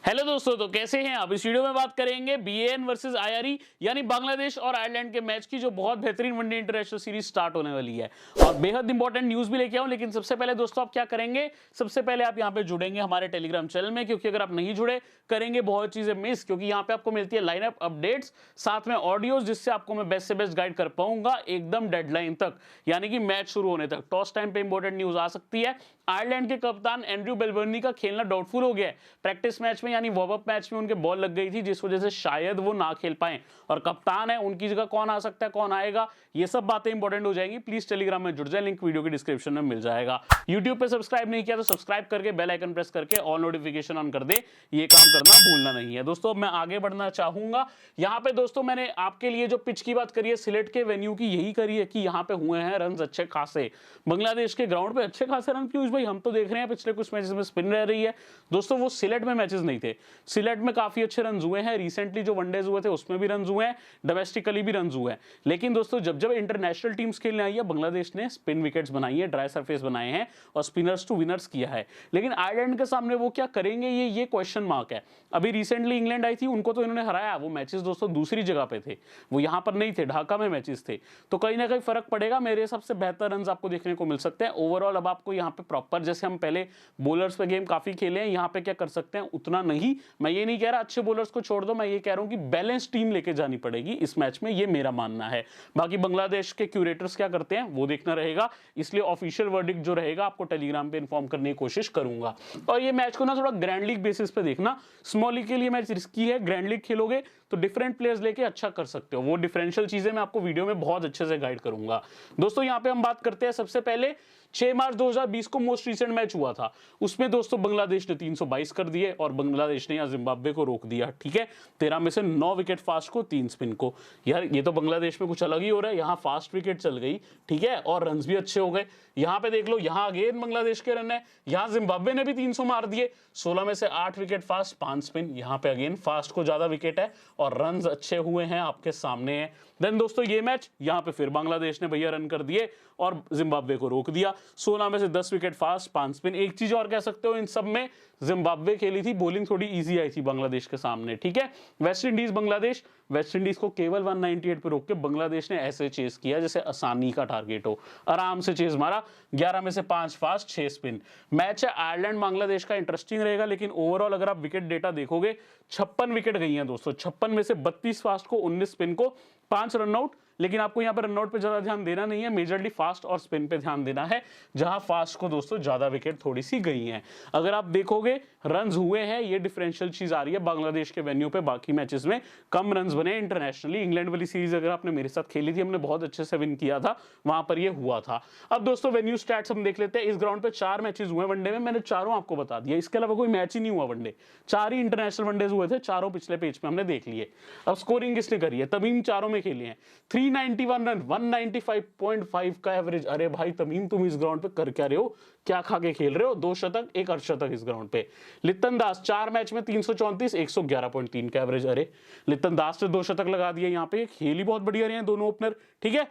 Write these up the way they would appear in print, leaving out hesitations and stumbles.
Hello दोस्तों, तो कैसे हैं आप। इस वीडियो में बात करेंगे बीएएन वर्सेस आईआरई यानी बांग्लादेश और आयरलैंड के मैच की, जो बहुत बेहतरीन वनडे इंटरनेशनल सीरीज स्टार्ट होने वाली है और बेहद इंपॉर्टेंट न्यूज भी लेके आऊं। लेकिन सबसे पहले दोस्तों आप क्या करेंगे, सबसे पहले आप यहां पे जुड़ेंगे हमारे टेलीग्राम चैनल में, क्योंकि अगर आप नहीं जुड़े करेंगे बहुत चीजें मिस, क्योंकि यहां पे आपको मिलती है लाइनअप अपडेट्स, साथ में ऑडियोज, जिससे आपको मैं बेस्ट से बेस्ट गाइड कर पाऊंगा एकदम डेडलाइन तक, यानी कि मैच शुरू होने तक। टॉस टाइम पे इंपॉर्टेंट न्यूज आ सकती है। आयरलैंड के कप्तान एंड्रयू बेलबर्नी का खेलना डाउटफुल हो गया है। प्रैक्टिस मैच में यानी वार्म अप मैच में उनके बॉल लग गई थी, जिस वजह से शायद वो ना खेल पाए, और कप्तान है, उनकी जगह कौन आ सकता है, कौन आएगा, ये सब बातें इंपॉर्टेंट हो जाएंगी। प्लीज टेलीग्राम में जुड़ जाए, लिंक वीडियो के डिस्क्रिप्शन में मिल जाएगा। यूट्यूब पे सब्सक्राइब नहीं किया तो सब्सक्राइब करके बेल आइकन प्रेस करके ऑल नोटिफिकेशन ऑन कर दे, ये काम करना भूलना नहीं है। दोस्तों मैं आगे बढ़ना चाहूंगा। यहाँ पे दोस्तों मैंने आपके लिए जो पिच की बात करी है सिलेट के वेन्यू की, यही करी है कि यहाँ पे हुए हैं रन अच्छे खासे। बांग्लादेश के ग्राउंड पे अच्छे खासे रन, पीयूष भाई हम तो देख रहे हैं पिछले कुछ मैचेस में स्पिन रह रही है। दोस्तों वो सिलेट में मैचेस नहीं थे, सिलेट में काफी अच्छे रन हुए हैं। रिसेंटली जो वनडेज हुए थे उसमें भी रन हुए हैं, डोमेस्टिकली भी रन हुए हैं। लेकिन दोस्तों जब जब इंटरनेशनल टीम्स खेलने आई है, बांग्लादेश ने स्पिन विकेट्स बनाई है, ड्राई सरफेस बनाए हैं और स्पिनर्स टू विनर्स किया है। लेकिन आयरलैंड के सामने वो क्या करेंगे, ये क्वेश्चन मार्क है। अभी रिसेंटली इंग्लैंड आई थी, उनको तो इन्होंने हराया। वो मैचेस दोस्तों दूसरी जगह पे थे, वो यहां पर नहीं थे, ढाका में मैचेस थे। तो कहीं ना कहीं फर्क पड़ेगा। मेरे हिसाब से बेहतर रन आपको देखने को मिल सकते हैं ओवरऑल। अब आपको यहाँ पे प्रॉपर, जैसे हम पहले बॉलर्स पे गेम काफी खेले हैं, यहाँ पे क्या कर सकते हैं उतना नहीं। मैं ये नहीं कह रहा अच्छे बॉलर्स को छोड़ दो, मैं ये कह रहा हूं कि बैलेंस टीम लेके जानी पड़ेगी इस मैच में, ये मेरा मानना है। बाकी बांग्लादेश के क्यूरेटर्स क्या करते हैं वो देखना रहेगा, इसलिए ऑफिशियल वर्डिक्ट जो रहेगा आपको टेलीग्राम पे इन्फॉर्म करने की कोशिश करूंगा। और ये मैच को ना थोड़ा ग्रैंड लीग बेसिस पे देखना। स्मॉल लीग के लिए मैच रिस्की है, ग्रैंड लीग खेलोगे तो डिफरेंट प्लेयर्स लेके अच्छा कर सकते हो। वो डिफरेंशियल चीजें मैं आपको वीडियो में बहुत अच्छे से गाइड करूंगा। दोस्तों यहाँ पे हम बात करते हैं सबसे पहले 6 मार्च 2020 को मोस्ट रीसेंट मैच हुआ था, उसमें दोस्तों बांग्लादेश ने 322 कर दिए और बांग्लादेश ने यहाँ जिम्बाब्वे को रोक दिया। ठीक है, 13 में से 9 विकेट फास्ट को, 3 स्पिन को। यार ये तो बांग्लादेश में कुछ अलग ही हो रहा है, यहाँ फास्ट विकेट चल गई, ठीक है, और रन भी अच्छे हो गए। यहाँ पे देख लो, यहाँ अगेन बांग्लादेश के रन है, यहाँ जिम्बाब्वे ने भी 300 मार दिए, 16 में से 8 विकेट फास्ट, 5 स्पिन। यहाँ पे अगेन फास्ट को ज्यादा विकेट है और रन अच्छे हुए हैं, आपके सामने है। देन दोस्तों ये मैच, यहाँ पे फिर बांग्लादेश ने भैया रन कर दिए और जिम्बाब्वे को रोक दिया, 16 में से 10 विकेट फास्ट, 5 स्पिन। एक चीज और कह सकते हो, इन सब में जिम्बाब्वे खेली थी, बॉलिंग थोड़ी इजी आई थी बांग्लादेश के सामने। ठीक है, West Indies Bangladesh, West Indies को केवल 198 पे रोक के बांग्लादेश ने ऐसे चेस किया जैसे आसानी का टारगेट हो, आराम से चेस मारा, 11 में से 5 फास्ट, 6 स्पिन। मैच है आयरलैंड बांग्लादेश का, इंटरेस्टिंग रहेगा। लेकिन ओवरऑल अगर आप विकेट डेटा देखोगे, 56 विकेट गई हैं दोस्तों, 56 में से 32 फास्ट को, 19 स्पिन को, 5 रनआउट। लेकिन आपको यहाँ पर रनआउट पे ज्यादा ध्यान देना नहीं है, मेजरली फास्ट और स्पिन पे ध्यान देना है, जहां फास्ट को दोस्तों ज्यादा विकेट थोड़ी सी गई हैं। अगर आप देखोगे रन हुए हैं, ये डिफरेंशियल चीज आ रही है बांग्लादेश के वेन्यू पे। बाकी मैचेस में कम रन बने इंटरनेशनली। इंग्लैंड वाली सीरीज अगर आपने मेरे साथ खेली थी, हमने बहुत अच्छे से विन किया था, वहां पर ये हुआ था। अब दोस्तों वेन्यू स्टैट्स हम देख लेते हैं। इस ग्राउंड पे 4 मैचेस हुए वनडे में, मैंने चारों आपको बता दिया, इसके अलावा कोई मैच ही नहीं हुआ वनडे। 4 ही इंटरनेशनल वनडेज हुए थे, चारों पिछले पेज पे हमने देख लिए। अब स्कोरिंग किसने करी है, तमीम चारों में खेले हैं, 391 रन, 195.5 का एवरेज। अरे भाई तमीम, तुम इस ग्राउंड पे कर क्या रहे हो, क्या खा के खेल रहे हो, 2 शतक 1 अर्धशतक इस ग्राउंड पे। लित्तन दास 4 मैच में 334, 111.3 का एवरेज। अरे लित्तन दास ने 2 शतक लगा दिए, यहाँ पे खेल ही बहुत बढ़िया रहे हैं दोनों ओपनर। ठीक है,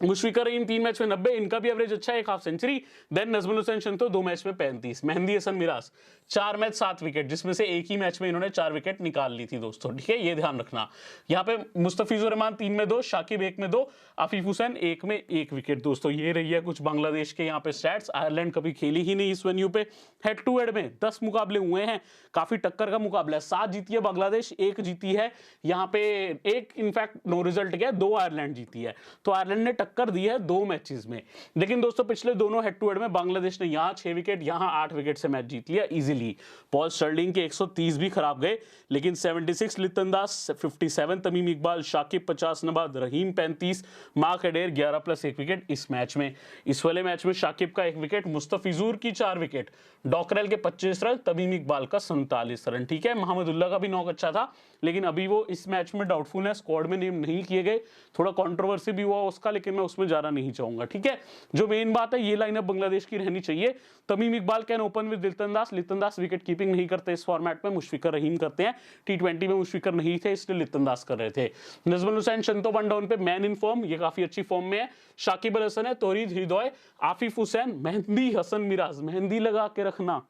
मुशफिकर रहीम 3 मैच में 90, इनका भी एवरेज अच्छा है, 1 half century. Then Najmul Hossain Shanto 2 match में 35। मेहंदी हसन मिराज 4 मैच 7 विकेट, जिसमें से एक ही मैच में इन्होंने 4 विकेट निकाल ली थी दोस्तों। ठीक है, ये ध्यान रखना। यहाँ पे मुस्तफिजुर रहमान 3 में 2, शाकिब 1 में 2, आफिफ हुसैन 1 में 1 विकेट। दोस्तों ये रही है कुछ बांग्लादेश के यहाँ पे स्टैट्स। आयरलैंड कभी खेली ही नहीं इस वेन्यू पे। हेड टू हेड में 10 मुकाबले हुए हैं, काफी टक्कर का मुकाबला है। 7 जीती है बांग्लादेश, 1 जीती है यहाँ पे, एक इनफैक्ट नो रिजल्ट गया, 2 आयरलैंड जीती है। तो आयरलैंड ने टक्कर दी है 2 मैचेस में। लेकिन दोस्तों पिछले दोनों हेड टू हेड में बांग्लादेश ने यहाँ 6 विकेट, यहाँ 8 विकेट से मैच जीत लिया इजीली। पॉल स्टर्लिंग के 130 भी खराब गए, लेकिन 76 लित्तन दास, 57 तमीम इकबाल, शाकिब 50 नबाद, रहीम 35, मार्क एडेर 11 + 1 विकेट इस मैच में। इस वाले मैच में शाकिब का 1 विकेट, मुस्तफिजुर की 4 विकेट, डॉकरेल के 25 रन, तमीम इकबाल का 47 रन। ठीक है, मोहम्मदुल्लाह का भी नॉक अच्छा था, लेकिन अभी वो इस मैच में डाउटफुल है, स्क्वाड में नेम नहीं किए गए। थोड़ा कंट्रोवर्सी भी हुआ उसका, लेकिन मैं उसमें जाना नहीं चाहूंगा। ठीक है, जो मेन बात है, ये लाइनअप बांग्लादेश की रहनी चाहिए। Tamim Iqbal can open with Liton Das. Liton Das wicket keeping नहीं करते इस फॉर्मेट में, मुशफिकर रहीम करते हैं। T20 में मुशफिकर नहीं थे, इसलिए लित्तन दास कर रहे थे। नजमुल हुसैन शंतो 1 डाउन पे, मैन इन फॉर्म, ये काफी अच्छी फॉर्म में है। शाकिब अल हसन है, तौहीद हृदय, आफिफ हुसैन, मेहंदी हसन मिराज, मेहंदी लगा के रखना,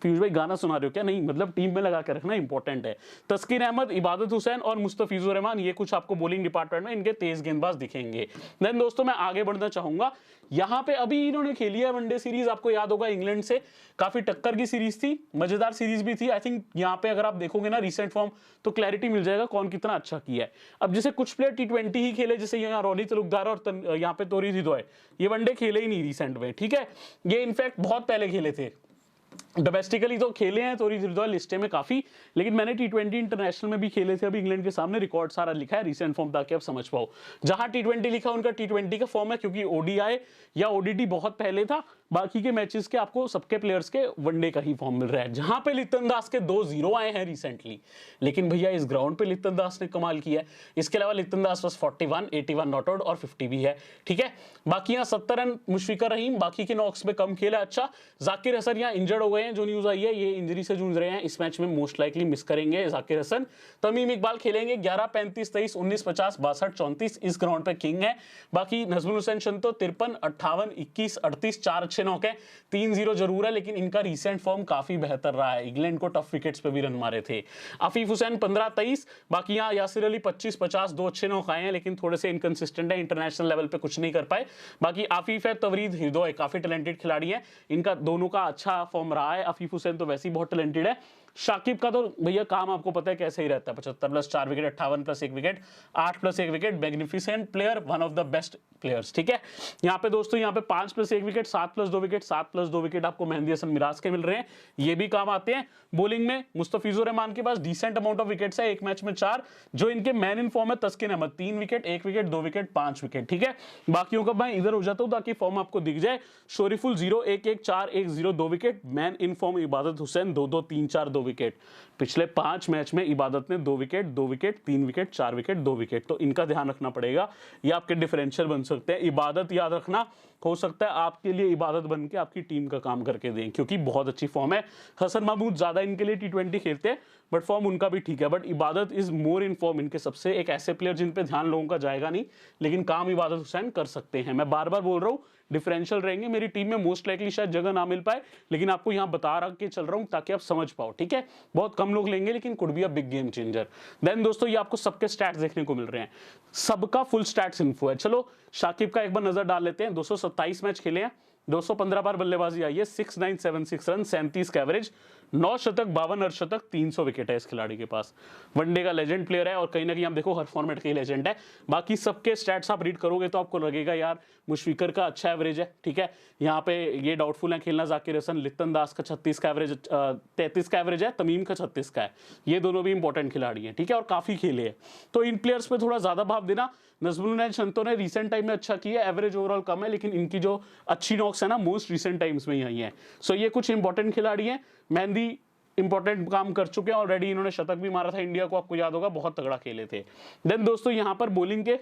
पीयूष भाई गाना सुना रहे हो क्या? नहीं, मतलब टीम में लगा के रखना इंपॉर्टेंट है। तस्कीर अहमद, इबादत हुसैन और मुस्तफिजुर रहमान, ये कुछ आपको बॉलिंग डिपार्टमेंट में इनके तेज गेंदबाज दिखेंगे। देन दोस्तों मैं आगे बढ़ना चाहूंगा, यहां पे अभी इन्होंने खेली है वनडे सीरीज, आपको याद होगा इंग्लैंड से काफी टक्कर की सीरीज थी, मजेदार सीरीज भी थी। आई थिंक यहाँ पे अगर आप देखोगे ना रिसेंट फॉर्म तो क्लैरिटी मिल जाएगा कौन कितना अच्छा किया है। अब जैसे कुछ प्लेयर टी20 ही खेले, जैसे यहाँ रोनी तलुकदार और यहाँ पे तोरी दिदोय, ये वनडे खेले ही नहीं रिसेंट में, ठीक है, ये इनफैक्ट बहुत पहले खेले थे। डोमेस्टिकली तो खेले हैं तोरी दिदोय लिस्टे में काफी, लेकिन मैंने टी20 इंटरनेशनल में भी खेले थे अभी इंग्लैंड के सामने, रिकॉर्ड सारा लिखा है रिसेंट फॉर्म ताकि आप समझ पाओ। जहां टी20 लिखा उनका टी20 का फॉर्म है, क्योंकि ओडीआई या ओडीटी बहुत पहले था, बाकी के मैचेस के आपको सबके प्लेयर्स के वनडे का ही फॉर्म मिल रहा है। जहां पे लिप्टन दास के 2-0 आए हैं रिसेंटली, लेकिन भैया इस ग्राउंड पे लिप्टन दास ने कमाल किया है। इसके अलावा लिप्टन दास बस 41, 81 नॉट आउट और 50 भी है, ठीक है। बाकी यहाँ 70 रन मुशफिकर रहीम, बाकी के नॉक्स में कम खेला। अच्छा, जाकिर हसन यहाँ इंजर्ड हो गए हैं, जो न्यूज आई है ये इंजरी से जूझ रहे हैं, इस मैच में मोस्ट लाइकली मिस करेंगे जाकिर हसन। तमीम इकबाल खेलेंगे 11, 35, 23, 19, 50, 62, 34, इस ग्राउंड पे किंग है। बाकी नजमुल हुसैन शंतो 53, 58, 21, 38, 4 अच्छे नॉक है, 3-0 जरूर है, लेकिन इनका रिसेंट फॉर्म काफी बेहतर रहा है, इंग्लैंड को टफ विकेट्स पे भी रन मारे थे। आफिफ हुसैन 15, 23, बाकी यहाँ यासिर अली 25, 50, 2 अच्छे नॉक आए हैं, लेकिन थोड़े से इनकंसिस्टेंट है, इंटरनेशनल लेवल पे कुछ नहीं कर पाए। बाकी आफिफ है, तवरीद हिदोय काफी टैलेंटेड खिलाड़ी है, इनका दोनों का अच्छा फॉर्म रहा है। आफिफ हुसैन तो वैसे ही बहुत टैलेंटेड है। शाकिब का तो भैया काम आपको पता है कैसे ही रहता है, 75 plus 4 wicket, 58 plus 1 wicket, 8 plus 1 wicket, magnificent player, one of the best players, ठीक है। यहाँ पे दोस्तों यहाँ पे 5 plus 1 wicket, 7 plus 2 wicket, 7 plus 2 wicket आपको मेहंदी हसन मिराज के मिल रहे हैं, ये भी काम आते हैं। बॉलिंग में मुस्तफिजुर रहमान के पास डिसेंट अमाउंट ऑफ विकेट्स है, एक मैच में 4, जो इनके मैन इन फॉर्म है Taskin Ahmed 3 wicket, 1 wicket, 2 wicket, 5 wicket, ठीक है। बाकियों का मैं इधर हो जाता हूँ ताकि फॉर्म आपको दिख जाए। Shoriful 0, 1, 1, 4, 1, 0, 2 wicket, man in form इबादत हुसैन 2, 2, 3, 4, 2 विकेट। पिछले 5 मैच में इबादत ने 2 wicket, 2 wicket, 3 wicket, 4 wicket, 2 wicket, तो इनका ध्यान रखना पड़ेगा, ये आपके डिफरेंशियल बन सकते हैं। इबादत याद रखना, हो सकता है आपके लिए इबादत बन के आपकी टीम का काम करके दें, क्योंकि बहुत अच्छी फॉर्म है। हसन महमूद ज्यादा इनके लिए टी20 खेलते हैं, बट फॉर्म उनका भी ठीक है, बट इबादत इज मोर इन फॉर्म, इनके सबसे एक ऐसे प्लेयर जिन पे ध्यान लोगों का जाएगा नहीं, लेकिन काम इबादत हुसैन कर सकते हैं। मैं बार बार बोल रहा हूँ डिफरेंशियल रहेंगे, मेरी टीम में मोस्ट लाइकली शायद जगह ना मिल पाए, लेकिन आपको यहाँ बता रख के चल रहा हूँ ताकि आप समझ पाओ, ठीक है। बहुत कम लोग लेंगे, लेकिन could be a big game changer. Then दोस्तों ये आपको सबके स्टैट्स देखने को मिल रहे हैं, सबका फुल स्टैट्स इन्फो है। चलो शाकिब का एक बार नजर डाल लेते हैं। 227 मैच खेले हैं, 215 बार बल्लेबाजी आई है, 6976 रन, 37 का एवरेज, 9 शतक, 52 अर्धशतक, 300 विकेट है इस खिलाड़ी के पास। वनडे का लेजेंड प्लेयर है और कहीं ना कहीं आप देखो हर फॉर्मेट के लेजेंड है। बाकी सबके स्टैट्स आप रीड करोगे तो आपको लगेगा यार मुशफिकर का अच्छा एवरेज है, ठीक है। यहाँ पे ये डाउटफुल है खेलना जाकिर हसन, लिप्टन दास का 36 का एवरेज, 33 का एवरेज है, तमीम का 36 का है, ये दोनों भी इंपॉर्टेंट खिलाड़ी हैं, ठीक है, और काफी खेले हैं, तो इन प्लेयर्स पे थोड़ा ज्यादा भाव देना। नजमुल शंतो ने रिसेंट टाइम में अच्छा किया, एवरेज ओवरऑल कम है, लेकिन इनकी जो अच्छी नॉक्स है ना मोस्ट रिसेंट टाइम्स में ही आई है। सो ये कुछ इंपॉर्टेंट खिलाड़ी हैं। मेहंदी इंपॉर्टेंट काम कर चुके हैं ऑलरेडी, इन्होंने शतक भी मारा था इंडिया को, आपको याद होगा, बहुत तगड़ा खेले थे। देन दोस्तों यहाँ पर बॉलिंग के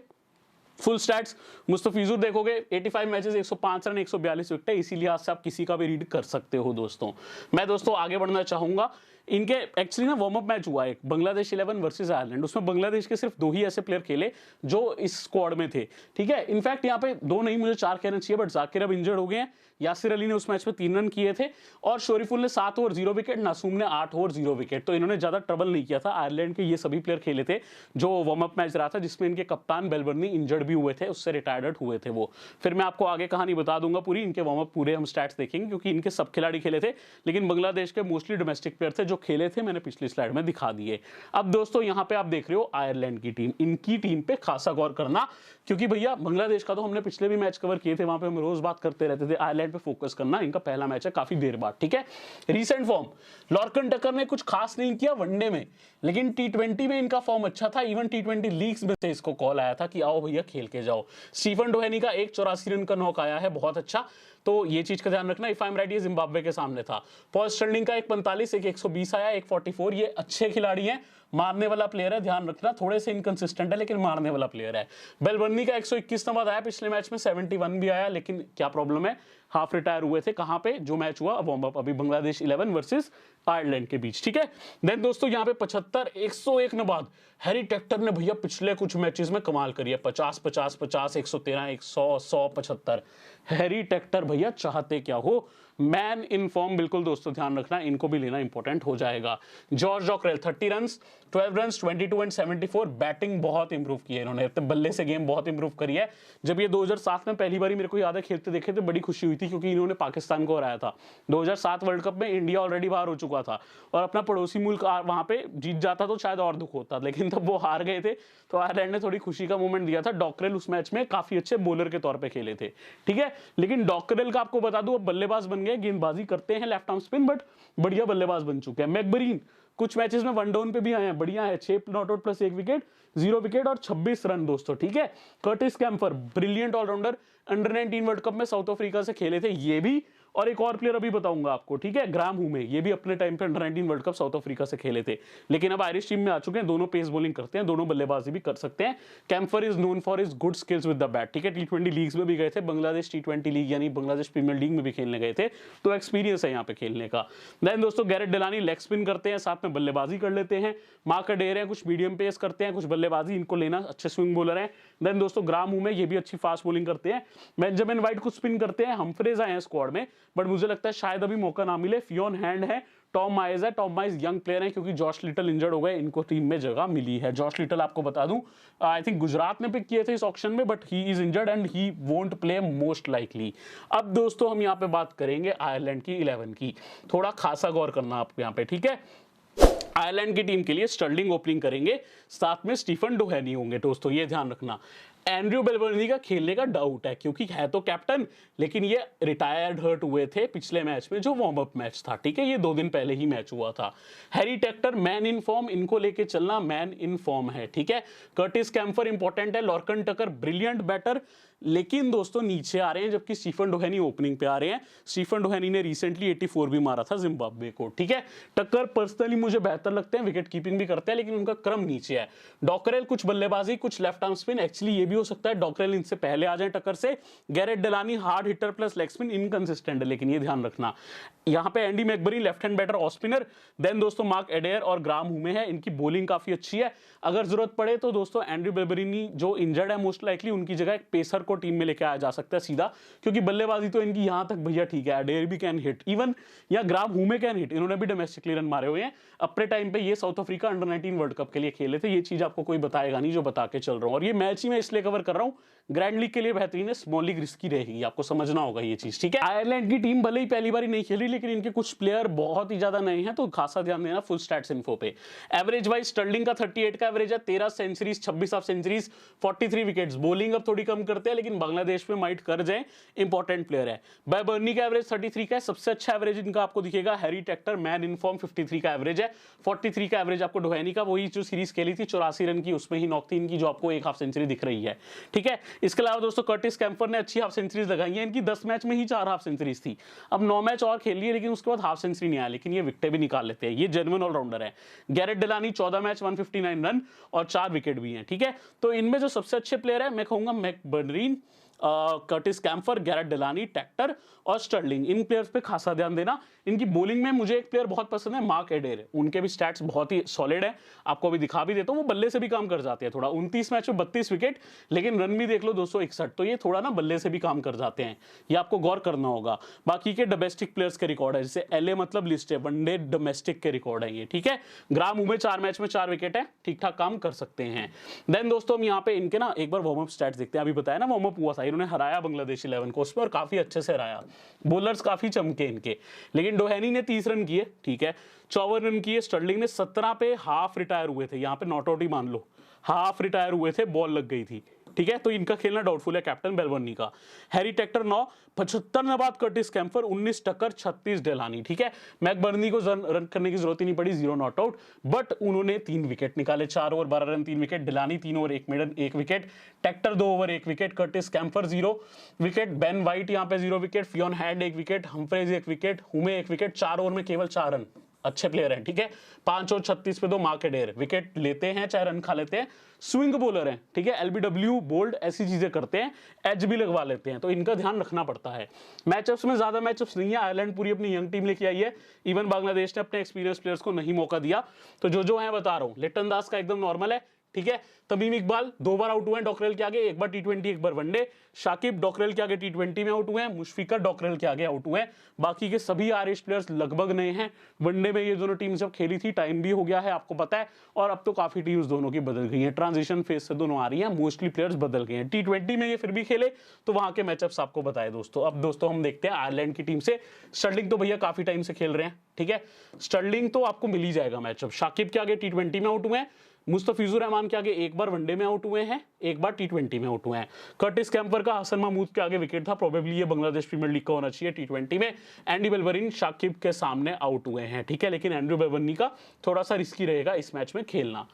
फुल स्टैट्स मुस्तफिजुर देखोगे 85 मैचेस, 105 रन, 142 विकेट, इसीलिए आज से आप किसी का भी रीड कर सकते हो दोस्तों। मैं दोस्तों आगे बढ़ना चाहूंगा, इनके एक्चुअली ना वार्म अप मैच हुआ एक बांग्लादेश 11 वर्सेस आयरलैंड, उसमें बांग्लादेश के सिर्फ 2 ही ऐसे प्लेयर खेले जो इस स्क्वाड में थे, ठीक है। इनफैक्ट यहाँ पे 2 नहीं, मुझे 4 कहना चाहिए, बट जाकिर अब इंजर्ड हो गए हैं। यासिर अली ने उस मैच में 3 रन किए थे और शोरीफुल ने 7 ओवर 0 विकेट, नासूम ने 8 ओवर 0 विकेट, तो इन्होंने ज्यादा ट्रबल नहीं किया था। आयरलैंड के ये सभी प्लेयर खेले थे जो वार्म अप मैच रहा था, जिसमें इनके कप्तान बेलबर्नी इंजर्ड भी हुए थे, उससे रिटायर्ड हुए थे वो। फिर मैं आपको आगे कहानी बता दूंगा पूरी, इनके वार्म अप पूरे हम स्टैट्स देखेंगे, क्योंकि इनके सब खिलाड़ी खेले थे, लेकिन बांग्लादेश के मोस्टली डोमेस्टिक प्लेयर थे जो खेले थे, मैंने पिछली स्लाइड में दिखा दिए। अब दोस्तों यहाँ पे आप देख रहे हो आयरलैंड की टीम, इनकी टीम पे खासा गौर करना, क्योंकि भैया बांग्लादेश का तो हमने पिछले भी मैच कवर किए थे, वहां पे हम रोज बात करते रहते थे। आयरलैंड पे फोकस करना, इनका पहला मैच है काफी देर बाद, ठीक है। रीसेंट फॉर्म, लॉर्कन टकर ने कुछ खास नहीं किया वनडे में, लेकिन टी20 में इनका फॉर्म अच्छा था। इवन टी20 लीग्स में से इसको कॉल आया था कि आओ भैया खेल के जाओ। स्टीफन डोहेनी का 184 रन का नॉक आया है, बहुत अच्छा, तो ये चीज का ध्यान रखना। इफ आई एम राइट, ये जिम्बाब्वे के सामने था। पॉल स्टर्लिंग का 145, 120 आया, 144, ये अच्छे खिलाड़ी हैं, मारने वाला प्लेयर है, ध्यान रखना, थोड़े से इनकंसिस्टेंट है लेकिन मारने वाला प्लेयर है। बेलबर्नी का 121 नंबर आया, पिछले मैच में 71 भी आया, लेकिन क्या प्रॉब्लम है, हाफ रिटायर हुए थे। कहां पे, जो मैच हुआ वार्म अप अभी बांग्लादेश 11 वर्सेस आयरलैंड के बीच, ठीक है। देन दोस्तों यहाँ पे 75, 101 न बाद हैरी टेक्टर ने भैया पिछले कुछ मैचेस में कमाल करी है, 50, 50, 50, 113, 100, 100, 75। हैरी टेक्टर भैया चाहते क्या हो, मैन इन फॉर्म, बिल्कुल दोस्तों ध्यान रखना, इनको भी लेना इंपॉर्टेंट हो जाएगा। George Dockrell 30 run, 12 run, 22 and 74। Batting बहुत इंप्रूव की है इन्होंने, बल्ले से गेम बहुत इंप्रूव करी है। जब ये 2007 में पहली बार मेरे को याद है खेलते देखे थे, बड़ी खुशी हुई थी क्योंकि इन्होंने पाकिस्तान को हराया था। 2007 वर्ल्ड कप में इंडिया ऑलरेडी बाहर हो चुका था और अपना पड़ोसी मुल्क वहां पे जीत जाता तो शायद और दुख होता, लेकिन तब वो हार गए थे तो आयरलैंड ने थोड़ी खुशी का मोमेंट दिया था। डॉकरेल उस मैच में काफी अच्छे बॉलर के तौर पे खेले थे, ठीक है। लेकिन डॉकरेल का आपको बता दूं अब बल्लेबाज बन गए, गेंदबाजी करते हैं लेफ्ट आर्म स्पिन, बट बढ़िया बल्लेबाज बन चुके हैं। मैकबरीन कुछ मैचेस में वन डाउन पे भी आए हैं, बढ़िया है, 6 not out plus 1 wicket, 0 wicket और 26 रन दोस्तों, ठीक है। Curtis Campher brilliant allrounder, under 19 World Cup में साउथ अफ्रीका से खेले थे ये भी, और एक और प्लेयर अभी बताऊंगा आपको, ठीक है, ग्राम हुमे, ये भी अपने टाइम पे under 19 World cup south Africa से खेले थे, लेकिन अब आयरिश टीम में आ चुके हैं। दोनों पेस बॉलिंग करते हैं, दोनों बल्लेबाजी भी कर सकते हैं। Campher is known for his good skills with the bat, ठीक है। T20 लीग्स में भी गए थे, बांग्लादेश T20 लीग यानी बांग्लादेश प्रीमियर लीग में भी खेलने गए थे, तो एक्सपीरियंस है यहाँ पे खेलने का। देन दोस्तों गैरेट डेलानी लेग स्पिन करते हैं, साथ में बल्लेबाजी कर लेते हैं। मार्क अडेयर है, कुछ मीडियम पेस करते हैं, कुछ बल्लेबाजी, इनको लेना, अच्छे स्विंग बॉलर हैं। देन दोस्तों ग्राम हुमे, ये भी अच्छी फास्ट बॉलिंग करते हैं। बेंजामिन वाइट कुछ स्पिन करते हैं। हम्फ्रेज आए हैं स्क्वाड में, बट मुझे लगता है शायद अभी मौका ना मिले। फियोन हैंड है। टॉम माइज है, टॉम माइज यंग प्लेयर है क्योंकि जॉश लिटल इंजर्ड हो गए, इनको टीम में जगह मिली है। जॉश लिटल आपको बता दूं आई थिंक गुजरात ने पिक किए थे इस ऑक्शन में, but he is injured and he won't play most likely. अब दोस्तों हम यहाँ पे बात करेंगे आयरलैंड की 11 की, थोड़ा खासा गौर करना आप यहाँ पे, ठीक है। आयरलैंड की टीम के लिए स्टर्लिंग ओपनिंग करेंगे, साथ में स्टीफन डोहेनी होंगे दोस्तों, ये ध्यान रखना। एंड्रयू बेलबर्नी का खेलने का डाउट है क्योंकि है तो कैप्टन, लेकिन ये रिटायर्ड हर्ट हुए थे पिछले मैच में जो वार्म अप मैच था, ठीक है, ये 2 दिन पहले ही मैच हुआ था। Harry Tector man in form, इनको लेके चलना, मैन इन फॉर्म है, ठीक है। कर्टिस कैम्फर इंपॉर्टेंट है। लॉर्कन टकर ब्रिलियंट बैटर, लेकिन दोस्तों नीचे आ रहे हैं, जबकि स्टीफन डोहेनी ओपनिंग पे आ रहे हैं। स्टीफन डोहेनी ने रिसेंटली 84 भी मारा था जिम्बाब्वे को, ठीक है। टक्कर पर्सनली मुझे बेहतर लगते हैं, विकेट कीपिंग भी करते हैं, लेकिन उनका क्रम नीचे है। डॉकरेल कुछ बल्लेबाजी, कुछ लेफ्ट आर्म स्पिन, एक्चुअली ये भी हो सकता है डॉकरेल इनसे पहले आ जाए टक्कर से। Gareth Delany hard hitter plus leg spin, inconsistent है, लेकिन ये ध्यान रखना। यहाँ पे Andy McBrine left hand batter off spinner. Then दोस्तों मार्क एडेयर और ग्राम हुमे है, इनकी बॉलिंग काफी अच्छी है। अगर जरूरत पड़े तो दोस्तों एंड्रयू बेलबर्नी जो इंजर्ड है मोस्ट लाइकली, उनकी जगह एक पेसर को टीम में लेके आया जा सकता है सीधा, क्योंकि बल्लेबाजी तो इनकी यहां तक भैया ठीक है। एडेयर भी कैन हिट इवन, या ग्राम हुमे कैन हिट, इन्होंने भी डोमेस्टिकली रन मारे हुए हैं अपने टाइम पे। ये south Africa under 19 World cup के लिए खेले थे, ये चीज आपको कोई बताएगा नहीं जो बता के चल रहा हूं। और ये मैच ही मैं इसलिए कवर कर रहा हूं, ग्रैंड लीग के लिए बेहतरीन है, स्मॉल लीग रिस्की रहेगी, आपको समझना होगा ये चीज, ठीक है। आयरलैंड की टीम भले ही पहली बार नहीं खेली, लेकिन इनके कुछ प्लेयर बहुत ही ज्यादा नए हैं, तो खासा ध्यान देना फुल स्टैट्स इन्फो पे। एवरेज वाइज स्टर्लिंग का 38 का एवरेज है, 13 centuries, 26 half centuries, 43 wickets. Bowling अब थोड़ी कम करते हैं, लेकिन बांग्लादेश में माइट कर जाए, इंपॉर्टेंट प्लेयर है। बेलबर्नी का एवरेज 33 का है, सबसे अच्छा एवरेज इनका आपको दिखेगा। Harry Tector man in form 53 का एवरेज है, 43 का एवरेज आपको डोहेनी का, वही जो सीरीज खेली थी 84 रन की, उसमें ही नॉक थी इनकी, जो आपको 1 हाफ सेंचुरी दिख रही है, ठीक है। इसके अलावा दोस्तों कर्टिस कैम्फर ने अच्छी हाफ सेंचुरीज लगाई है, इनकी 10 मैच में ही 4 हाफ सेंचुरीज थी। अब 9 मैच और खेल लिए, लेकिन उसके बाद हाफ सेंचुरी नहीं आया, लेकिन ये विकेट भी निकाल लेते हैं, ये जेन्युइन ऑलराउंडर है। गैरेट डेलानी 14 मैच 159 रन और 4 विकेट भी हैं, ठीक है। तो इनमें जो सबसे अच्छे प्लेयर है मैं कहूंगा McBurney, Curtis Campher, Gareth Delany, Tector और स्टर्लिंग, इन प्लेयर्स पे खासा ध्यान देना। इनकी बॉलिंग में मुझे एक प्लेयर बहुत पसंद है, मार्क एडेयर, उनके भी स्टैट्स बहुत ही सॉलिड है, आपको अभी दिखा भी देता हूं, वो बल्ले से भी काम कर जाते हैं थोड़ा। 29 मैच में 32 विकेट, लेकिन रन भी देख लो 261, तो ये थोड़ा ना बल्ले से भी काम कर जाते हैं, ये आपको गौर करना होगा। बाकी के डोमेस्टिक प्लेयर्स के रिकॉर्ड है, जैसे एलए मतलब लिस्ट है, वनडे डोमेस्टिक के रिकॉर्ड है ये, ठीक है। ग्राम हुमे 4 मैच में 4 विकेट है, ठीक ठाक काम कर सकते हैं। देन दोस्तों हम यहाँ पे इनके ना एक बार वार्म अप स्टैट्स देखते हैं। अभी बताया ना वार्म अप हुआ था, इन्होंने हराया बांग्लादेश 11 को उसमें, और काफी अच्छे से हराया, बॉलर्स काफी चमके इनके। लेकिन डोहेनी ने 30 रन किए, ठीक है, 54 रन किए। स्टर्लिंग ने 17 पे हाफ रिटायर हुए थे, यहाँ पे नॉट आउट ही मान लो, हाफ रिटायर हुए थे, बॉल लग गई थी, ठीक है। तो इनका खेलना डाउटफुल है, कैप्टन बेलबर्नी का। हैरी टेक्टर 9, 75 नबाद कर्टिस कैम्फर, 19 टक्कर, 36 डेलानी, ठीक है। मैकबर्नी को रन करने की जरूरत ही नहीं पड़ी, 0 नॉट आउट, बट उन्होंने 3 विकेट निकाले, 4 over 12 run 3 wicket. Delany 3 over 1 minute 1 wicket, Tector 2 over 1 wicket, Curtis Campher 0 wicket, Ben White यहाँ पे 0 wicket, Fionn Hand 1 wicket, Humphreys 1 wicket, Hume 1 wicket. 4 over में केवल 4 रन, अच्छे प्लेयर हैं, ठीक है। 5 और 36 पे 2 मार्क एडेयर, विकेट लेते हैं चाहे रन खा लेते हैं, स्विंग बॉलर हैं, ठीक है। एलबीडब्ल्यू बोल्ड ऐसी चीजें करते हैं, एज भी लगवा लेते हैं, तो इनका ध्यान रखना पड़ता है। मैचअप्स में ज्यादा मैचअप्स नहीं है, आयरलैंड पूरी अपनी यंग टीम लेके आई है, इवन बांग्लादेश ने अपने एक्सपीरियंस प्लेयर्स को नहीं मौका दिया। तो जो है बता रहा हूं, लिटन दास का एकदम नॉर्मल है, ठीक है। तमीम इकबाल 2 बार आउट हुए हैं डॉकरेल के आगे, एक बार टी20 एक बार वनडे। शाकिब डॉकरेल के आगे टी20 में आउट हुए हैं, मुशफिकर डॉकरेल के आगे आउट हुए हैं। बाकी के सभी आरिश प्लेयर्स लगभग नए हैं। वनडे में ये दोनों टीम जब खेली थी टाइम भी हो गया है आपको पता है, और अब तो काफी टीम्स दोनों की बदल गई हैं, ट्रांजिशन फेज से दोनों आ रही हैं, मोस्टली प्लेयर्स बदल गए हैं। टी20 में ये फिर भी खेले तो वहां के मैचअप्स आपको बताए दोस्तों। अब दोस्तों हम देखते हैं आयरलैंड की टीम से। स्टर्लिंग तो भैया काफी टाइम से खेल रहे हैं, ठीक है, स्टर्लिंग तो आपको मिल ही जाएगा मैचअप। शाकिब के आगे टी20 में आउट हुए हैं, मुस्तफिजुर रहमान के आगे एक बार वनडे में आउट हुए हैं, एक बार टी20 में आउट हुए हैं। कर्टिस कैंपर का हसन महमूद के आगे विकेट था, प्रोबेबली ये बांग्लादेश प्रीमियर लीग का होना चाहिए टी20 में। एंडी बेलवरिन शाकिब के सामने आउट हुए हैं, ठीक है, लेकिन एंड्रू बेलवनी का थोड़ा सा रिस्की रहेगा इस मैच में खेलना।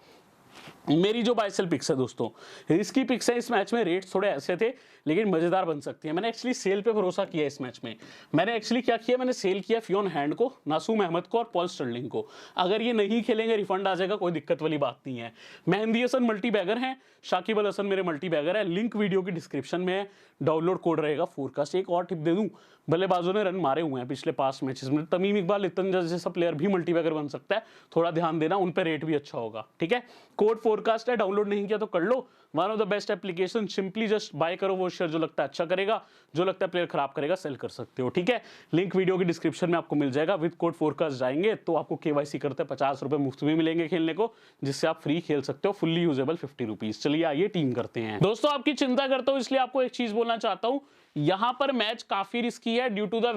मेरी जो बाय सेल पिक्स है दोस्तों, रिस्की पिक्स है इस मैच में, रेट्स थोड़े ऐसे थे लेकिन मजेदार बन सकती है। मैंने एक्चुअली सेल पे भरोसा किया इस मैच में। मैंने एक्चुअली क्या किया, मैंने सेल किया फियोन हैंड को, नासूम अहमद को और पॉल स्टर्लिंग को। अगर ये नहीं खेलेंगे रिफंड आ जाएगा, कोई दिक्कत वाली बात नहीं है। मेहंदी हसन मल्टी बैगर हैं, शाकिब अल हसन मेरे मल्टी बैगर है, लिंक वीडियो की डिस्क्रिप्शन में है, डाउनलोड कोड रहेगा फोरकास्ट। एक और टिप दे दूं, बल्लेबाजों ने रन मारे हुए हैं पिछले 5 मैचेस में, तमीम इकबाल लितन जैसा प्लेयर भी मल्टीबैगर बन सकता है, थोड़ा ध्यान देना, उन पे रेट भी अच्छा होगा, ठीक है। कोड फोरकास्ट है, डाउनलोड नहीं किया तो कर लो, one of the best application, simply just buy करो वो शेयर जो लगता है अच्छा करेगा, जो लगता है प्लेयर खराब करेगा सेल कर सकते हो, ठीक है। लिंक वीडियो की डिस्क्रिप्शन में आपको मिल जाएगा। विद कोड फोरकास्ट जाएंगे तो आपको केवाईसी करते 50 रुपए मुफ्त में मिलेंगे खेलने को, जिससे आप फ्री खेल सकते हो, फुल्ली यूजेबल 50 रुपीज। चलिए आइए टीम करते हैं दोस्तों। आपकी चिंता करता हूं इसलिए आपको एक चीज बोलना चाहता हूं, यहां पर मैच काफी रिस्की है ड्यू टू द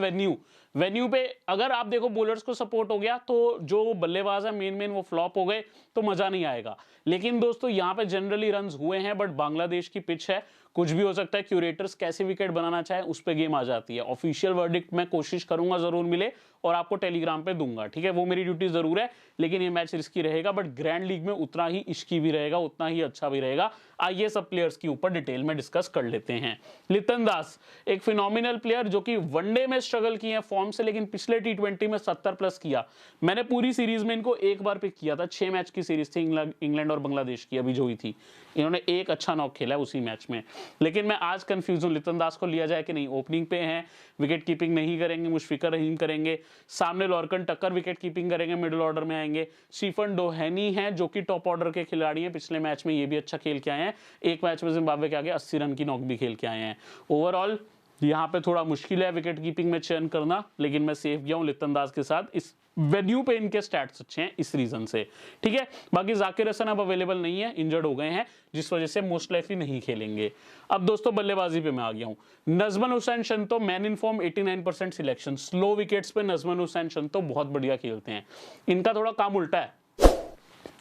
वेन्यू पे अगर आप देखो बॉलर्स को सपोर्ट हो गया तो जो बल्लेबाज है मेन वो फ्लॉप हो गए तो मजा नहीं आएगा। लेकिन दोस्तों यहां पे जनरली रन्स हुए हैं, बट बांग्लादेश की पिच है, कुछ भी हो सकता है, क्यूरेटर्स कैसे विकेट बनाना चाहे उस पे गेम आ जाती है। ऑफिशियल वर्डिक्ट मैं कोशिश करूंगा जरूर मिले और आपको टेलीग्राम पे दूंगा, ठीक है, वो मेरी ड्यूटी जरूर है। लेकिन ये मैच रिस्की रहेगा, बट ग्रैंड लीग में उतना ही इश्की भी रहेगा, उतना ही अच्छा भी रहेगा। आइए सब प्लेयर्स के ऊपर डिटेल में डिस्कस कर लेते हैं। लितन दास एक फिनोमिनल प्लेयर जो कि वनडे में स्ट्रगल किए हैं फॉर्म से, लेकिन पिछले टी20 में 70+ किया। मैंने पूरी सीरीज में इनको एक बार पिक किया था, 6 मैच की सीरीज थी इंग्लैंड और बांग्लादेश की अभी जो हुई थी, इन्होंने एक अच्छा नॉक खेला है उसी मैच में। लेकिन मैं आज कंफ्यूज हूं लितन दास को लिया जाए कि नहीं। ओपनिंग पे हैं, विकेट कीपिंग नहीं करेंगे, मुशफिकर रहीम करेंगे, सामने लॉर्कन टक्कर विकेट कीपिंग करेंगे, मिडिल ऑर्डर में आएंगे। स्टीफन डोहेनी हैं जो कि टॉप ऑर्डर के खिलाड़ी हैं, पिछले मैच में ये भी अच्छा खेल के आए हैं, एक मैच में जिम्बाब्वे के आगे 80 रन की नॉक भी खेल के आए हैं। ओवरऑल यहाँ पे थोड़ा मुश्किल है विकेट कीपिंग में चयन करना, लेकिन मैं सेफ गया हूं लितन दास के साथ। इस वेन्यू पे इनके स्टैट्स अच्छे हैं इस रीजन से, ठीक है। बाकी जाकिर हसन अब अवेलेबल नहीं है, इंजर्ड हो गए हैं, जिस वजह से मोस्ट लाइकली नहीं खेलेंगे। अब दोस्तों बल्लेबाजी पे मैं आ गया हूं। Najmul Hossain Shanto man in form, 89% selection. Slow wickets पे नजमन हुसैन शंतो बहुत बढ़िया खेलते हैं। इनका थोड़ा काम उल्टा है,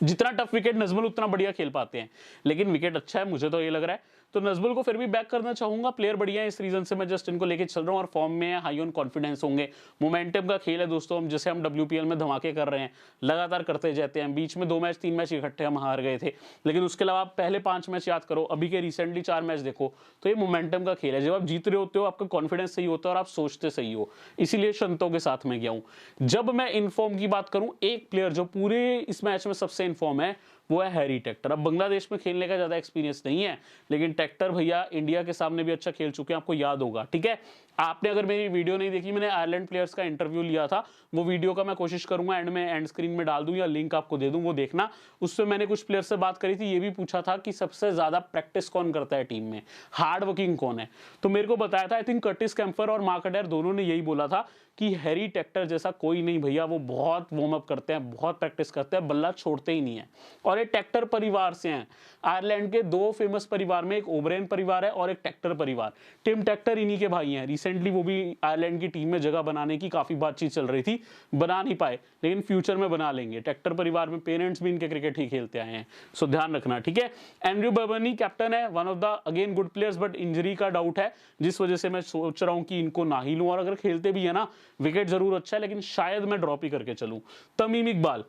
जितना टफ विकेट नजमुल उतना बढ़िया खेल पाते हैं, लेकिन विकेट अच्छा है मुझे तो ये लग रहा है, तो नजमुल को फिर भी बैक करना चाहूंगा। प्लेयर बढ़िया है, इस रीजन से मैं जस्ट इनको लेके चल रहा हूं और फॉर्म में है, हाई ऑन कॉन्फिडेंस होंगे। मोमेंटम का खेल है दोस्तों, हम जैसे हम WPL में धमाके कर रहे हैं, लगातार करते जाते हैं। बीच में 2 मैच 3 मैच इकट्ठे हम हार गए थे, लेकिन उसके अलावा आप पहले 5 मैच याद करो, अभी के रिसेंटली 4 मैच देखो, तो ये मोमेंटम का खेल है। जब आप जीत रहे होते हो आपका कॉन्फिडेंस सही होता है और आप सोचते सही हो, इसीलिए शंतों के साथ में गया हूं। जब मैं इनफॉर्म की बात करूं, एक प्लेयर जो पूरे इस मैच में सबसे इनफॉर्म है वो है हैरी टेक्टर। अब बांग्लादेश में खेलने का ज्यादा एक्सपीरियंस नहीं है, लेकिन टेक्टर भैया इंडिया के सामने भी अच्छा खेल चुके हैं, आपको याद होगा, ठीक है। आपने अगर मेरी वीडियो नहीं देखी, मैंने आयरलैंड प्लेयर्स का इंटरव्यू लिया था, वो वीडियो का मैं कोशिश करूंगा एंड स्क्रीन में डाल दूं या लिंक आपको दे दूं, वो देखना। उससे मैंने कुछ प्लेयर से बात करी थी, ये भी पूछा था कि सबसे ज्यादा प्रैक्टिस कौन करता है टीम में, हार्ड वर्किंग कौन है, तो मेरे को बताया था आई थिंक कर्टिस कैंपर और मार्क अडेर दोनों ने यही बोला था कि हैरी टेक्टर जैसा कोई नहीं भैया, वो बहुत वार्म अप करते हैं, बहुत प्रैक्टिस करते हैं, बल्ला छोड़ते ही नहीं है। और ये टेक्टर परिवार से हैं, आयरलैंड के 2 फेमस परिवार में, एक ओब्रेन परिवार है और एक टेक्टर परिवार। टिम टेक्टर इन्हीं के भाई हैं। रिसेंटली वो भी आयरलैंड की टीम में जगह बनाने की काफी बातचीत चल रही थी, बना नहीं पाए, लेकिन फ्यूचर में बना लेंगे। टेक्टर परिवार में पेरेंट्स भी इनके क्रिकेट ही खेलते आए हैं, सो ध्यान रखना, ठीक है। एंड्रू बेलवनी कैप्टन है, one of the again good players, but injury का डाउट है, जिस वजह से मैं सोच रहा हूं कि इनको ना ही लूं। और अगर खेलते भी है ना, विकेट जरूर अच्छा है, लेकिन शायद मैं ड्रॉप ही करके चलूं। तमीम इकबाल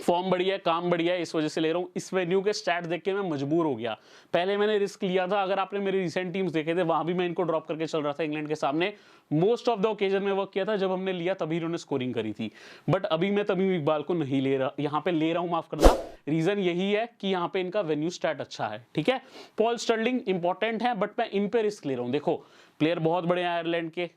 फॉर्म बढ़िया है, काम बढ़िया है, इस वजह से ले रहा हूं। इस वेन्यू के स्टैट्स देख के मैं मजबूर हो गया, पहले मैंने रिस्क लिया था। अगर आपने मेरे रिसेंट टीम्स देखे थे, वहां भी मैं इनको ड्रॉप करके चल रहा था इंग्लैंड के सामने। मोस्ट ऑफ द ओकेजन में वर्क किया था, जब हमने लिया तभी इन्होंने स्कोरिंग करी थी। बट अभी मैं तमीम इकबाल को नहीं ले रहा, यहाँ पे ले रहा हूं, माफ करना। रीजन यही है कि यहाँ पे इनका वेन्यू स्टैट अच्छा है, ठीक है। पॉल स्टर्लिंग इंपॉर्टेंट है, बट मैं इन पे रिस्क ले रहा हूँ। देखो प्लेयर बहुत बड़े हैं आयरलैंड के,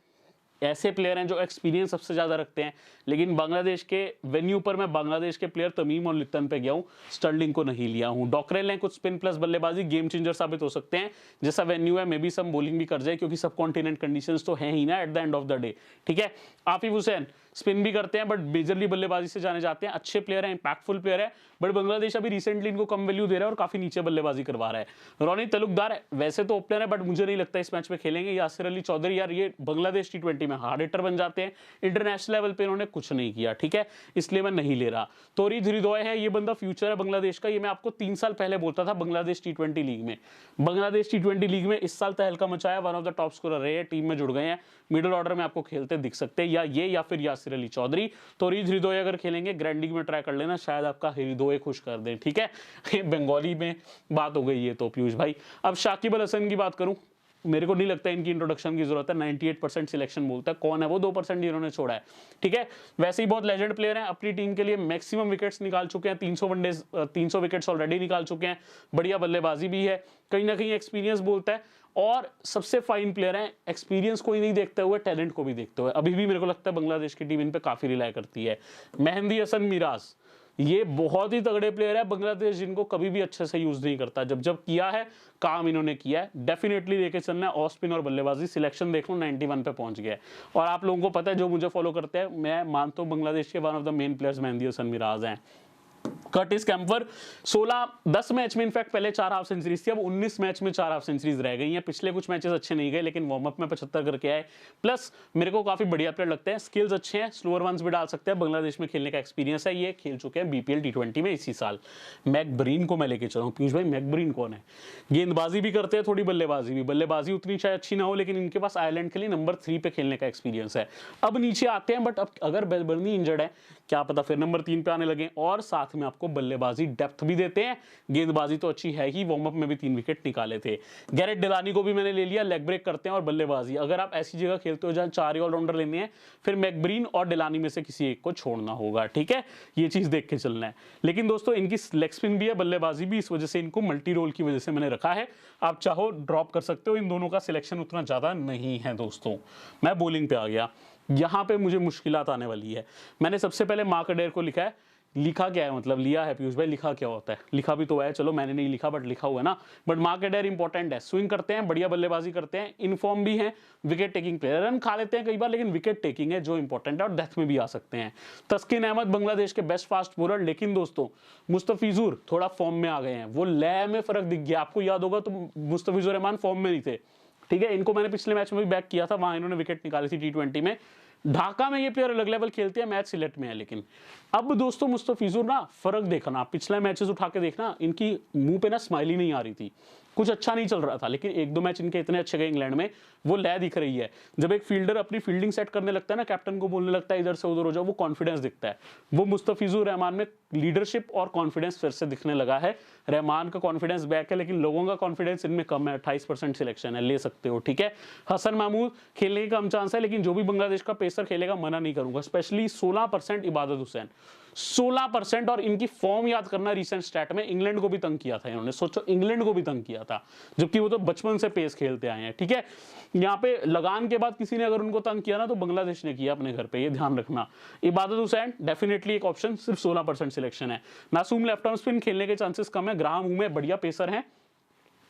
ऐसे प्लेयर हैं जो एक्सपीरियंस सबसे ज्यादा रखते हैं, लेकिन बांग्लादेश के वेन्यू पर मैं बांग्लादेश के प्लेयर तमीम और लिप्टन पे गया हूं, स्टर्लिंग को नहीं लिया हूं। डॉकरेल ने कुछ स्पिन प्लस बल्लेबाजी गेम चेंजर साबित हो सकते हैं, जैसा वेन्यू है मे बी सब बॉलिंग भी कर जाए क्योंकि सब कॉन्टिनेंट कंडीशंस तो है ही ना at the end of the day. ठीक है, आफिफ हुसैन स्पिन भी करते हैं बट मेजरली बल्लेबाजी से जाने जाते हैं, अच्छे प्लेयर हैं, इंपैक्टफुल प्लेयर है, बट बांग्लादेश अभी रिसेंटली इनको कम वैल्यू दे रहा है और काफी नीचे बल्लेबाजी करवा रहा है। रोनी तलुकदार वैसे तो ओपनर है बट मुझे नहीं लगता इस मैच में खेलेंगे। यासिर अली चौधरी यार ये बांग्लादेश टी20 में हार्ड हिटर बन जाते हैं, इंटरनेशनल लेवल पे इन्होंने कुछ नहीं किया, ठीक है, इसलिए मैं नहीं ले रहा। तौरीद हृदय है, ये बंदा फ्यूचर है बांग्लादेश का, ये मैं आपको 3 साल पहले बोलता था बांग्लादेश टी20 लीग में। बांग्लादेश टी20 लीग में इस साल तहलका मचाया, one of the top scorer रहे हैं, टीम में जुड़ गए हैं, मिडिल ऑर्डर में आपको खेलते दिख सकते हैं, या ये या फिर यासिर अली चौधरी। तौरीद हृदय अगर खेलेंगे ग्रैंड लीग में ट्राई कर लेना, शायद आपका हृदय खुश कर दें, ठीक है। बंगाली में बात हो गई ये तो पीयूष भाई। अब शाकिब अल हसन की बात करूं, मेरे को नहीं लगता इनकी इंट्रोडक्शन की जरूरत है, 98% सिलेक्शन बोलता है, कौन है वो 2% इन्होंने छोड़ा है, ठीक है। वैसे ही बहुत लेजेंड प्लेयर हैं, अपनी टीम के लिए मैक्सिमम विकेट्स निकाल चुके हैं, 300 वनडेज 300 विकेट्स ऑलरेडी निकाल चुके हैं, बढ़िया बल्लेबाजी भी है, कहीं ना कहीं एक्सपीरियंस बोलता है, और सबसे फाइन प्लेयर है, एक्सपीरियंस को ही नहीं देखते हुए टैलेंट को भी देखते हुए। अभी भी मेरे को लगता है बांग्लादेश की टीम इन पे काफी रिलाई करती है। मेहंदी हसन मिराज, ये बहुत ही तगड़े प्लेयर है, बांग्लादेश जिनको कभी भी अच्छे से यूज नहीं करता, जब जब किया है काम इन्होंने किया है, डेफिनेटली लेके चलना है। ऑफ स्पिन और बल्लेबाजी सिलेक्शन देख लो 91 पे पहुंच गया है, और आप लोगों को पता है जो मुझे फॉलो करते हैं, मैं मानता हूं बांग्लादेश के one of the main players Mehidy Hasan Miraz हैं। कर्टिस कैम्पर 10 मैच में इनफैक्ट पहले 4 हाफ सेंचुरीज थी, अब 19 मैच में 4 हाफ सेंचुरीज रह गई हैं। पिछले कुछ मैचेस अच्छे नहीं गए लेकिन वार्म अप में 75 करके आए, प्लस मेरे को काफी बढ़िया प्लेयर लगते हैं, स्किल्स अच्छे हैं, स्लोअर वंस भी डाल सकते हैं, बांग्लादेश में खेलने का एक्सपीरियंस है, ये खेल चुके हैं बीपीएल टी20 में इसी साल। मैकब्रीन को मैं लेके चला हूं। पीयूष भाई मैकब्रीन कौन है? गेंदबाजी भी करते हैं, थोड़ी बल्लेबाजी भी, बल्लेबाजी उतनी शायद अच्छी ना हो लेकिन इनके पास आयरलैंड के लिए नंबर 3 पे खेलने का एक्सपीरियंस है। अब नीचे आते हैं, बट अब अगर बेलबर्नी इंजर्ड है क्या पता फिर नंबर 3 पे आने लगे, और साथ में आपको बल्लेबाजी डेप्थ भी देते हैं, गेंदबाजी तो अच्छी है ही, वार्म अप में भी 3 विकेट निकाले थे। गैरेट डिलानी को भी मैंने ले लिया, लेग ब्रेक करते हैं और बल्लेबाजी, अगर आप ऐसी जगह खेलते हो जहां 4 ऑलराउंडर लेने हैं, फिर मैकब्रीन और डिलानी में से किसी एक को छोड़ना होगा, ठीक है, ये चीज देख के चलना है। लेकिन दोस्तों इनकी लेग स्पिन भी है, बल्लेबाजी भी, इस वजह से इनको मल्टी रोल की वजह से मैंने रखा है, आप चाहो ड्रॉप कर सकते हो, इन दोनों का सिलेक्शन उतना ज्यादा नहीं है। दोस्तों मैं बॉलिंग पे आ गया, यहां पे मुझे मुश्किलात आने वाली है। मैंने सबसे पहले मार्क अडेर को लिखा है, लिखा क्या है मतलब लिया है पीयूष भाई, लिखा क्या होता है, लिखा भी तो है, चलो मैंने नहीं लिखा बट लिखा हुआ है ना। बट मार्क अडेर इंपॉर्टेंट है, स्विंग करते हैं, बढ़िया बल्लेबाजी करते हैं, इनफॉर्म भी हैं, विकेट टेकिंग प्लेयर, रन खा लेते हैं कई बार लेकिन विकेट टेकिंग है जो इंपॉर्टेंट है, और डेथ में भी आ सकते हैं। तस्किन अहमद बांग्लादेश के बेस्ट फास्ट बॉलर, लेकिन दोस्तों मुस्तफिजुर थोड़ा फॉर्म में आ गए हैं, वो लय में फर्क दिख गया, आपको याद होगा तो मुस्तफिजुर रहमान फॉर्म में नहीं थे, ठीक है, इनको मैंने पिछले मैच में भी बैक किया था, वहां इन्होंने विकेट निकाली थी टी20 में। ढाका में ये प्लेयर अलग लेवल खेलते हैं, मैच सिलेक्ट में है, लेकिन अब दोस्तों मुस्तफिजुर ना फर्क देखना, पिछले मैचेस उठा के देखना, इनकी मुंह पे ना स्माइल ही नहीं आ रही थी, कुछ अच्छा नहीं चल रहा था, लेकिन 1-2 मैच इनके इतने अच्छे गए इंग्लैंड में, वो लय दिख रही है। जब एक फील्डर अपनी फील्डिंग सेट करने लगता है ना, कैप्टन को बोलने लगता है इधर से उधर हो जाओ, वो कॉन्फिडेंस दिखता है, वो मुस्तफिजुर रहमान में लीडरशिप और कॉन्फिडेंस फिर से दिखने लगा है। रहमान का कॉन्फिडेंस बैक है लेकिन लोगों का कॉन्फिडेंस इनमें कम है, 28% सिलेक्शन है, ले सकते हो, ठीक है। हसन महमूद खेलने का कम चांस है, लेकिन जो भी बांग्लादेश का पेसर खेलेगा मना नहीं करूंगा, स्पेशली 16% इबादत हुसैन, 16%, और इनकी फॉर्म याद करना रिसेंट स्टैट में, इंग्लैंड को भी तंग किया था इन्होंने, सोचो इंग्लैंड को भी तंग किया था, जबकि वो तो बचपन से पेस खेलते आए हैं, ठीक है। यहाँ पे लगान के बाद किसी ने अगर उनको तंग किया ना तो बांग्लादेश ने किया अपने घर पे, ये ध्यान रखना। इबादत हुसैन डेफिनेटली एक ऑप्शन, सिर्फ 16% सिलेक्शन है। नासूम लेफ्ट आर्म स्पिन खेलने के चांसेस कम है, ग्राहम हुमे बढ़िया पेसर हैं,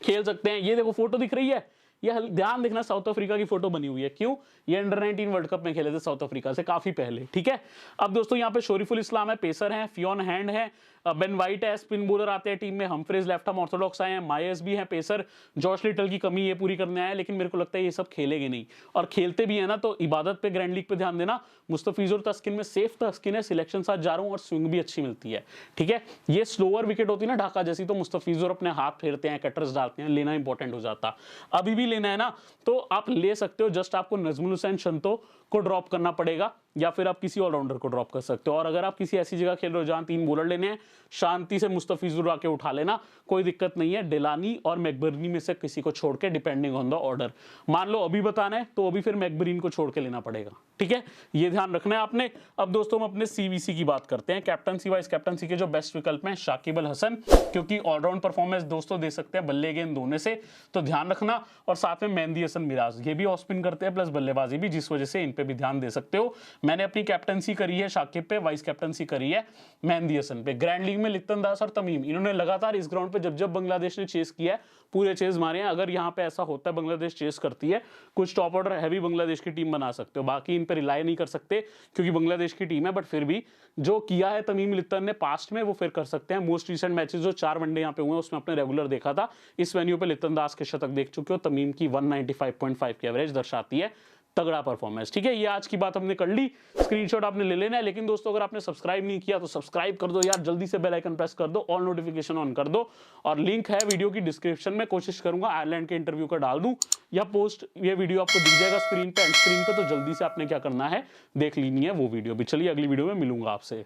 खेल सकते हैं। ये देखो फोटो दिख रही है, ये ध्यान देखना साउथ अफ्रीका की फोटो बनी हुई है, क्यों, ये अंडर 19 वर्ल्ड कप में खेले थे साउथ अफ्रीका से काफी पहले, ठीक है। अब दोस्तों यहाँ पे शोरीफुल इस्लाम है, पेसर है, फियोन हैंड है, बेन वाइट है, स्पिन बॉलर आते हैं टीम में, हमफ्रेज लेफ्ट आर्म ऑर्थोडॉक्स आए हैं, मायर्स भी है पेसर, जॉश लिटल की कमी ये पूरी करने आए, लेकिन मेरे को लगता है ये सब खेलेंगे नहीं, और खेलते भी है ना तो इबादत पे ग्रैंड लीग पे ध्यान देना। मुस्तफिजुर तस्किन में सेफ तस्किन है, सिलेक्शन साथ जा रहा हूं, और स्विंग भी अच्छी मिलती है, ठीक है। ये स्लोअर विकेट होती है ना ढाका जैसी, तो मुस्तफिजुर अपने हाथ फेरते हैं, कटर्स डालते हैं, लेना इंपॉर्टेंट हो जाता। अभी भी लेना है ना तो आप ले सकते हो, जस्ट आपको नजमुल हुसैन शंतो को ड्रॉप करना पड़ेगा, या फिर आप किसी ऑलराउंडर को ड्रॉप कर सकते हो। और अगर आप किसी ऐसी जगह खेल रहे हो जहां 3 बॉलर लेने हैं, शांति से मुस्तफिजुर आके उठा लेना, कोई दिक्कत नहीं है। डिलानी और मैकबर्नी में से किसी को छोड़ के, डिपेंडिंग ऑन द ऑर्डर, मान लो अभी बताना है तो अभी फिर मैकबर्नी को छोड़ के लेना पड़ेगा, ठीक है, ये ध्यान रखना है आपने। अब दोस्तों हम अपने सीवीसी की बात करते हैं, कैप्टनसी वाइस कैप्टनसी के जो बेस्ट विकल्प हैं, शाकिब अल हसन, क्योंकि ऑलराउंड परफॉर्मेंस दोस्तों दे सकते हैं बल्ले गेंद दोनों से, तो ध्यान रखना। और साथ में मेहंदी हसन मिराज, ये भी ऑफ स्पिन करते हैं प्लस बल्लेबाजी भी, जिस वजह से इन पे पे भी ध्यान दे सकते हो। मैंने अपनी कैप्टनसी करी है शाकिब पे, वाइस कैप्टनसी करी है मेहंदी हसन पे। ग्रैंड लीग में लिप्टन दास और तमीम, इन्होंने लगातार इस ग्राउंड पे जब जब बांग्लादेश ने चेस किया है पूरे चेस मारे हैं। अगर यहाँ पे ऐसा होता है बांग्लादेश चेस करती है, कुछ टॉप ऑर्डर हैवी बांग्लादेश की टीम बना सकते हो। बाकी इन पर रिलाई नहीं कर सकते क्योंकि बांग्लादेश की टीम है, बट फिर भी जो किया है तमीम लिप्टन ने पास्ट में वो फिर कर सकते हैं। मोस्ट रिसेंट मैचेस जो 4 वनडे यहाँ पे हुए हैं उसमें अपने रेगुलर देखा था, इस वेन्यू पे लिप्टन दास के शतक देख चुके हो। तमीम की 195.5 की एवरेज दर्शाती है तगड़ा परफॉर्मेंस। ठीक है, ये आज की बात हमने कर ली, स्क्रीनशॉट आपने ले लेना है। लेकिन दोस्तों अगर आपने सब्सक्राइब नहीं किया तो सब्सक्राइब कर दो यार, जल्दी से बेल आइकन प्रेस कर दो, ऑल नोटिफिकेशन ऑन कर दो, और लिंक है वीडियो की डिस्क्रिप्शन में। कोशिश करूंगा आयरलैंड के इंटरव्यू का डाल दूं या पोस्ट, ये वीडियो आपको दिख जाएगा स्क्रीन पे, एंड स्क्रीन पे, तो जल्दी से आपने क्या करना है देख लेनी है वो वीडियो भी। चलिए अगली वीडियो में मिलूंगा आपसे।